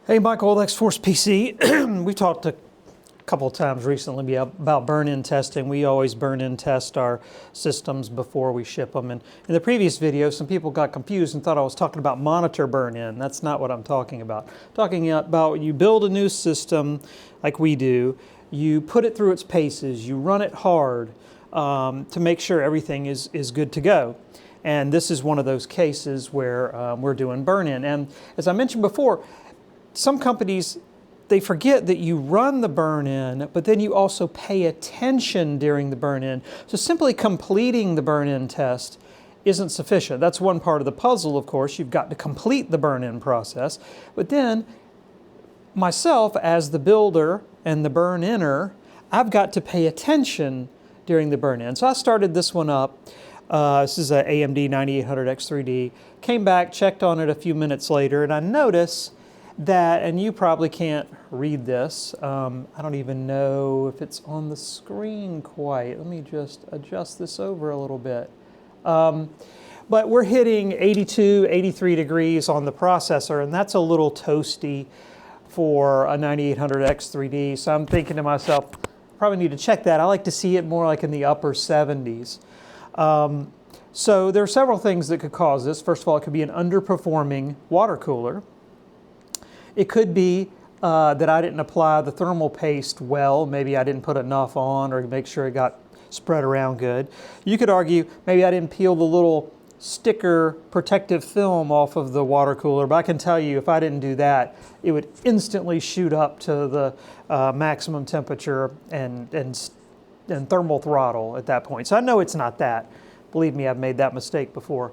Hey, Michael, XForcePC. We've talked a couple of times recently about burn-in testing. We always burn-in test our systems before we ship them. And in the previous video, some people got confused and thought I was talking about monitor burn-in. That's not what I'm talking about. I'm talking about you build a new system like we do, you put it through its paces, you run it hard to make sure everything is good to go. And this is one of those cases where we're doing burn-in. And as I mentioned before, some companies, they forget that you run the burn-in, but then you also pay attention during the burn-in. So simply completing the burn-in test isn't sufficient. That's one part of the puzzle, of course. You've got to complete the burn-in process. But then, myself as the builder and the burn-inner, I've got to pay attention during the burn-in. So I started this one up. This is an AMD 9800X3D. Came back, checked on it a few minutes later, and I notice that, and you probably can't read this, I don't even know if it's on the screen quite. Let me just adjust this over a little bit. But we're hitting 82, 83 degrees on the processor, and that's a little toasty for a 9800X3D. So I'm thinking to myself, probably need to check that. I like to see it more like in the upper 70s. So there are several things that could cause this. First of all, it could be an underperforming water cooler. It could be that I didn't apply the thermal paste well. Maybe I didn't put enough on or make sure it got spread around good. You could argue maybe I didn't peel the little sticker protective film off of the water cooler, but I can tell you if I didn't do that, it would instantly shoot up to the maximum temperature and thermal throttle at that point. So I know it's not that. Believe me, I've made that mistake before.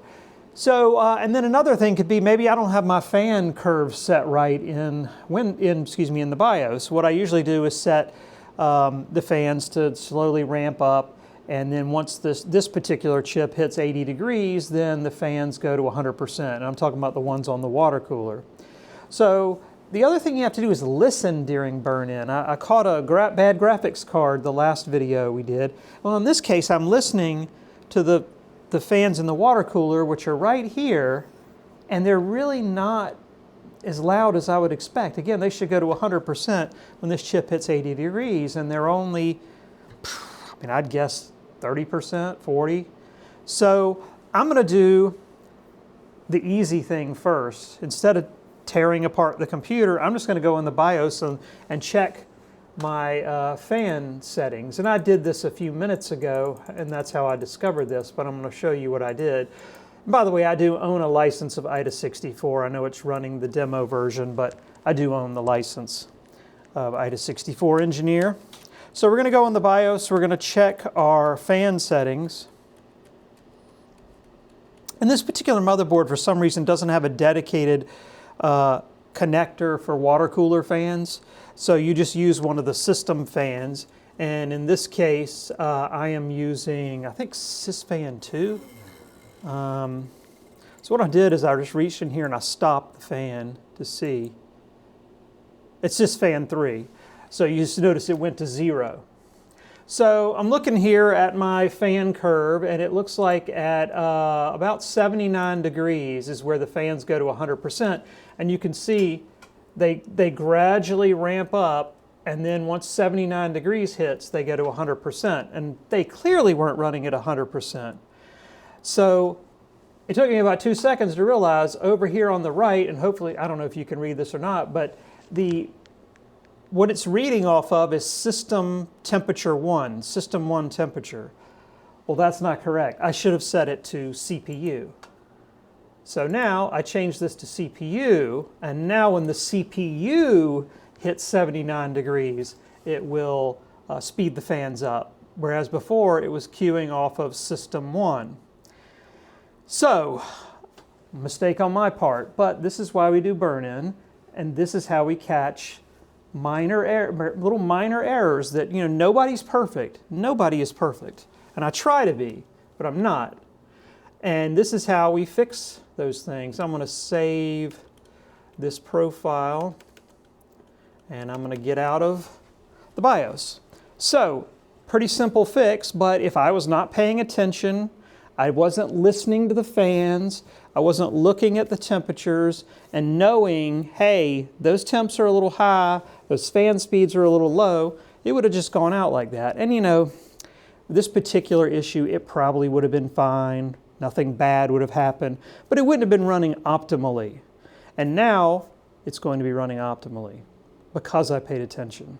So, and then another thing could be maybe I don't have my fan curve set right in the BIOS. What I usually do is set the fans to slowly ramp up, and then once this particular chip hits 80 degrees, then the fans go to 100%. And I'm talking about the ones on the water cooler. So the other thing you have to do is listen during burn-in. I caught a bad graphics card the last video we did. Well, in this case, I'm listening to the fans in the water cooler, which are right here, and they're really not as loud as I would expect. Again, they should go to 100% when this chip hits 80 degrees, and they're only, I mean, I'd guess 30%, 40%. So I'm gonna do the easy thing first. Instead of tearing apart the computer, I'm just gonna go in the BIOS and check my fan settings. And I did this a few minutes ago, and that's how I discovered this, but I'm going to show you what I did. And by the way, I do own a license of IDA64. I know it's running the demo version, but I do own the license of IDA64 Engineer. So we're going to go in the BIOS, we're going to check our fan settings. And this particular motherboard, for some reason, doesn't have a dedicated connector for water cooler fans. So you just use one of the system fans, and in this case I am using, I think, SysFan 2. So what I did is I just reached in here and I stopped the fan to see. It's SysFan 3. So you just notice it went to 0. So I'm looking here at my fan curve, and it looks like at about 79 degrees is where the fans go to 100%. And you can see they gradually ramp up, and then once 79 degrees hits, they go to 100%. And they clearly weren't running at 100%. So it took me about 2 seconds to realize over here on the right, and hopefully, I don't know if you can read this or not, but what it's reading off of is system temperature 1, system 1 temperature. Well, that's not correct. I should have set it to CPU. So now I change this to CPU, and now when the CPU hits 79 degrees, it will speed the fans up, whereas before it was queuing off of system 1. So, mistake on my part, but this is why we do burn-in, and this is how we catch little minor errors that, you know, nobody's perfect. Nobody is perfect. And I try to be, but I'm not. And this is how we fix those things. I'm going to save this profile, and I'm going to get out of the BIOS. So, pretty simple fix, but if I was not paying attention, I wasn't listening to the fans. I wasn't looking at the temperatures and knowing, hey, those temps are a little high, those fan speeds are a little low. It would have just gone out like that. And you know, this particular issue, it probably would have been fine. Nothing bad would have happened, but it wouldn't have been running optimally. And now it's going to be running optimally because I paid attention.